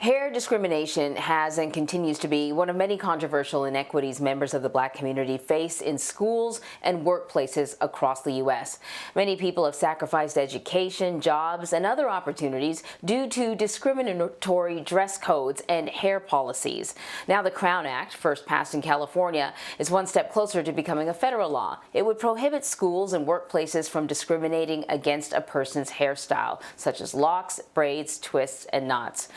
Hair discrimination has and continues to be one of many controversial inequities members of the Black community face in schools and workplaces across the U.S. Many people have sacrificed education, jobs, and other opportunities due to discriminatory dress codes and hair policies. Now the Crown Act, first passed in California, is one step closer to becoming a federal law. It would prohibit schools and workplaces from discriminating against a person's hairstyle, such as locks, braids, twists, and knots.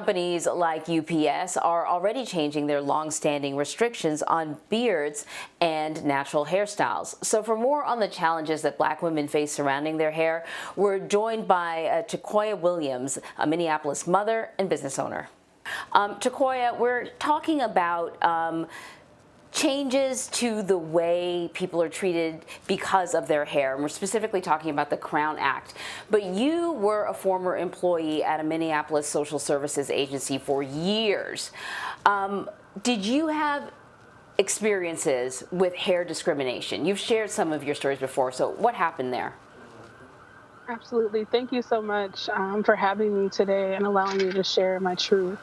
Companies like UPS are already changing their long-standing restrictions on beards and natural hairstyles. So for more on the challenges that Black women face surrounding their hair, we're joined by Turqouya Williams, a Minneapolis mother and business owner. Turqouya, we're talking about changes to the way people are treated because of their hair. And we're specifically talking about the Crown Act. But you were a former employee at a Minneapolis social services agency for years. Did you have experiences with hair discrimination? You've shared some of your stories before, so what happened there? Absolutely. Thank you so much for having me today and allowing me to share my truth.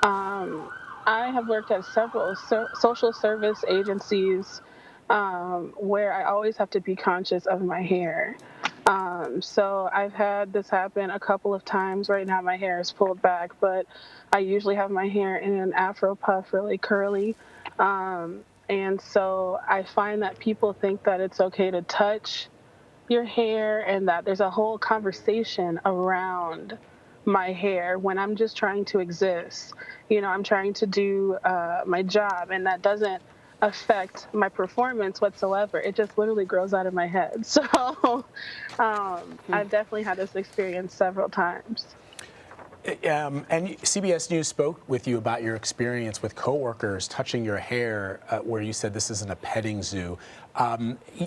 Um, I have worked at several social service agencies where I always have to be conscious of my hair. So I've had this happen a couple of times. Right now my hair is pulled back, but I usually have my hair in an afro puff, really curly. And so I find that people think that it's okay to touch your hair and that there's a whole conversation around my hair when I'm just trying to exist. I'm trying to do my job, and that doesn't affect my performance whatsoever. It just literally grows out of my head. So I've definitely had this experience several times. And CBS News spoke with you about your experience with coworkers touching your hair, where you said this isn't a petting zoo.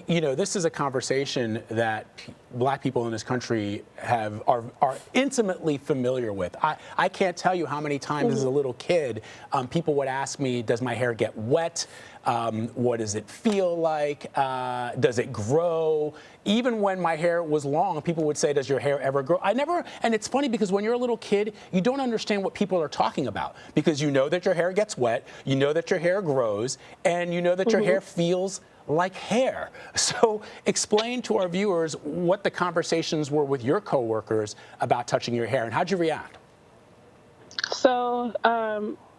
This is a conversation that Black people in this country are intimately familiar with. I can't tell you how many times as a little kid people would ask me, does my hair get wet? What does it feel like? Does it grow? Even when my hair was long, people would say, does your hair ever grow? And it's funny because when you're a little kid, you don't understand what people are talking about because you know that your hair gets wet, you know that your hair grows, and you know that your hair feels like hair. So explain to our viewers what the conversations were with your coworkers about touching your hair, and how'd you react? So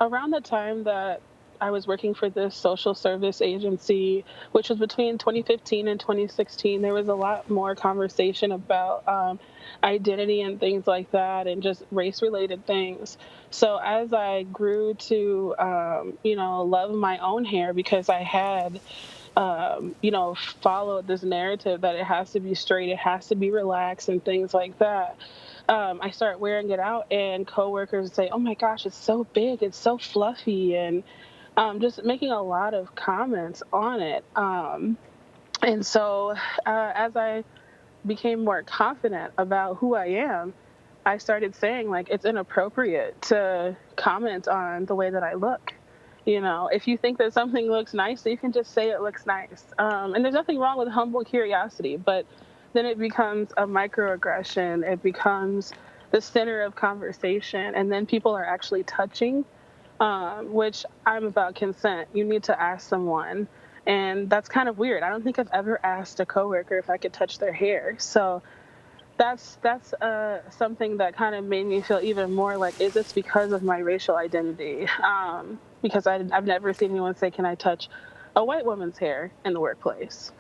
around the time that I was working for this social service agency, which was between 2015 and 2016, there was a lot more conversation about identity and things like that, and just race-related things. So as I grew to, love my own hair because I had followed this narrative that it has to be straight, it has to be relaxed, and things like that. I started wearing it out, and coworkers would say, "Oh my gosh, it's so big, it's so fluffy," and just making a lot of comments on it. And so as I became more confident about who I am, I started saying, like, it's inappropriate to comment on the way that I look. If you think that something looks nice, you can just say it looks nice. And there's nothing wrong with humble curiosity, but then it becomes a microaggression. It becomes the center of conversation, and then people are actually touching, which I'm about consent. You need to ask someone, and that's kind of weird. I don't think I've ever asked a coworker if I could touch their hair. So that's something that kind of made me feel even more like, is this because of my racial identity? Because I've never seen anyone say, can I touch a white woman's hair in the workplace?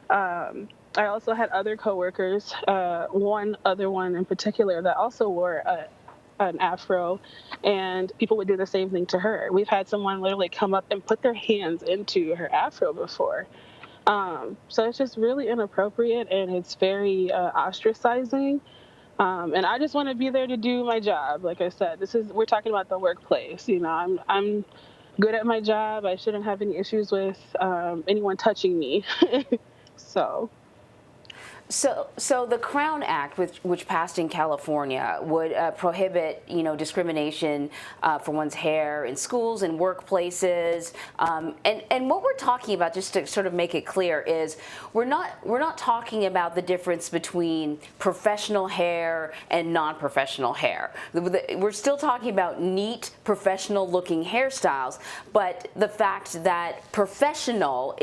I also had other coworkers, one other one in particular that also wore an afro, and people would do the same thing to her. We've had someone literally come up and put their hands into her afro before. So it's just really inappropriate, and it's very ostracizing. And I just want to be there to do my job. Like I said, we're talking about the workplace. I'm good at my job. I shouldn't have any issues with anyone touching me. So. So the Crown Act, which passed in California, would prohibit, discrimination for one's hair in schools and workplaces. And what we're talking about, just to sort of make it clear, is we're not talking about the difference between professional hair and non-professional hair. We're still talking about neat, professional-looking hairstyles, but the fact that professional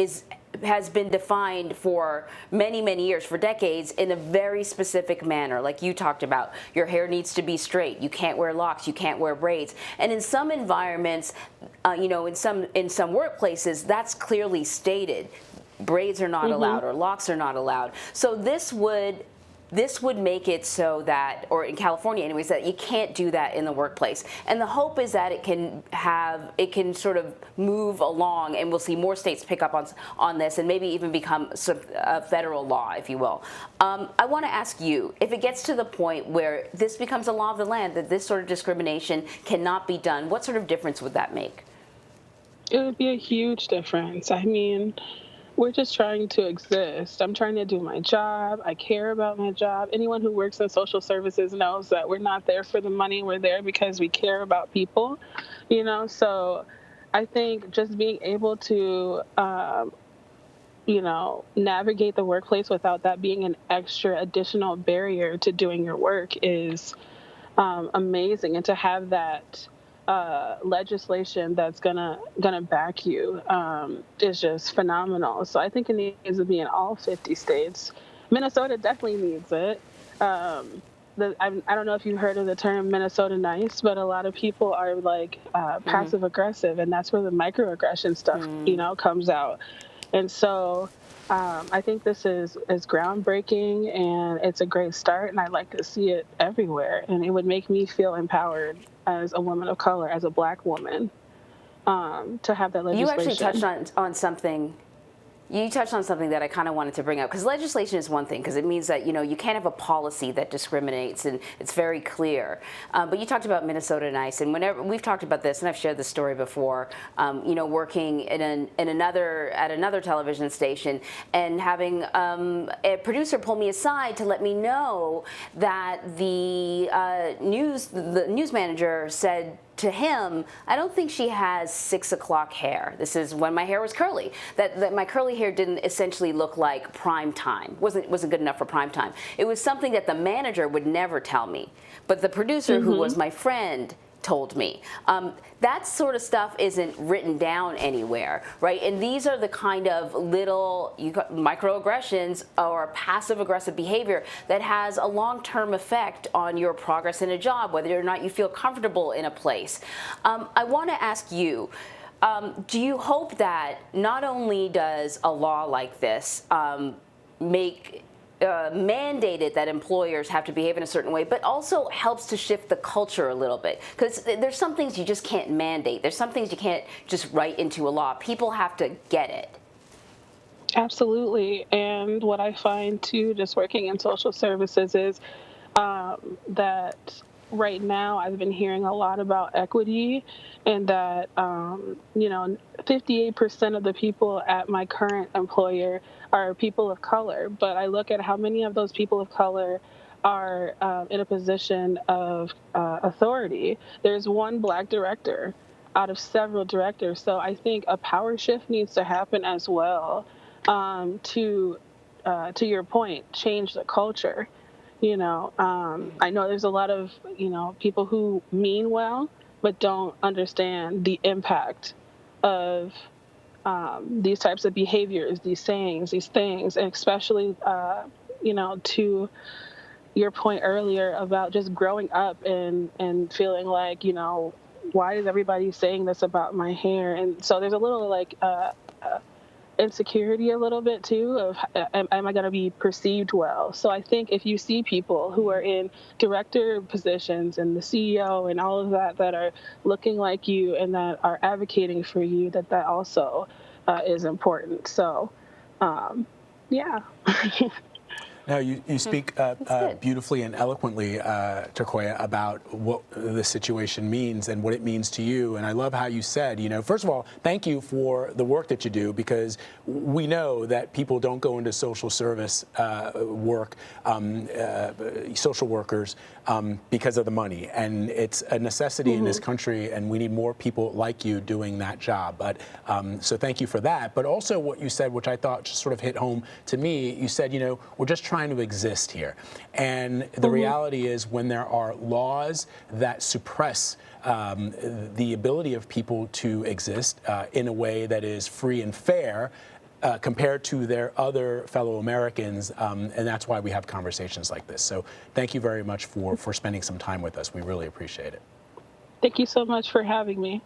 has been defined for many, many years, for decades, in a very specific manner. Like you talked about, your hair needs to be straight. You can't wear locks. You can't wear braids. And in some environments, in some workplaces, that's clearly stated. Braids are not allowed, or locks are not allowed. So this would make it so that, or in California anyways, that you can't do that in the workplace. And the hope is that it can sort of move along, and we'll see more states pick up on this, and maybe even become a federal law, if you will. I want to ask you, if it gets to the point where this becomes a law of the land, that this sort of discrimination cannot be done, what sort of difference would that make? It would be a huge difference. I mean, we're just trying to exist. I'm trying to do my job. I care about my job. Anyone who works in social services knows that we're not there for the money. We're there because we care about people, So I think just being able to, navigate the workplace without that being an extra additional barrier to doing your work is amazing. And to have that legislation that's gonna back you is just phenomenal. So I think it needs to be in all 50 states. Minnesota definitely needs it. I don't know if you've heard of the term Minnesota nice, but a lot of people are like passive aggressive, and that's where the microaggression stuff comes out. And so I think this is groundbreaking, and it's a great start, and I'd like to see it everywhere. And it would make me feel empowered as a woman of color, as a Black woman, to have that legislation. You actually touched on something. You touched on something that I kind of wanted to bring up, because legislation is one thing, because it means that, you can't have a policy that discriminates, and it's very clear. But you talked about Minnesota Nice, and whenever we've talked about this, and I've shared this story before, working at another television station, and having a producer pull me aside to let me know that the news manager said to him, I don't think she has 6 o'clock hair. This is when my hair was curly. That my curly hair didn't essentially look like prime time. Wasn't good enough for prime time. It was something that the manager would never tell me, but the producer, who was my friend, told me. That sort of stuff isn't written down anywhere, right? And these are the kind of little microaggressions or passive-aggressive behavior that has a long-term effect on your progress in a job, whether or not you feel comfortable in a place. I want to ask you, do you hope that not only does a law like this mandated that employers have to behave in a certain way, but also helps to shift the culture a little bit? Because there's some things you just can't mandate. There's some things you can't just write into a law. People have to get it. Absolutely. And what I find, too, just working in social services is that right now I've been hearing a lot about equity, and that, 58% of the people at my current employer are people of color. But I look at how many of those people of color are in a position of authority. There's one Black director out of several directors. So I think a power shift needs to happen as well, to your point, change the culture. I know there's a lot of, people who mean well, but don't understand the impact of these types of behaviors, these sayings, these things, and especially, to your point earlier about just growing up and feeling like, why is everybody saying this about my hair? And so there's a little insecurity a little bit too of am I going to be perceived well? So I think if you see people who are in director positions and the CEO and all of that are looking like you and that are advocating for you, that also is important. So yeah. No, you speak beautifully and eloquently, Turqouya, about what the situation means and what it means to you. And I love how you said, first of all, thank you for the work that you do, because we know that people don't go into social service work, social workers, because of the money. And it's a necessity in this country, and we need more people like you doing that job. But so thank you for that. But also what you said, which I thought just sort of hit home to me, you said, we're just trying to exist here. And the reality is, when there are laws that suppress the ability of people to exist in a way that is free and fair, compared to their other fellow Americans, and that's why we have conversations like this. So thank you very much for spending some time with us. We really appreciate it. Thank you so much for having me.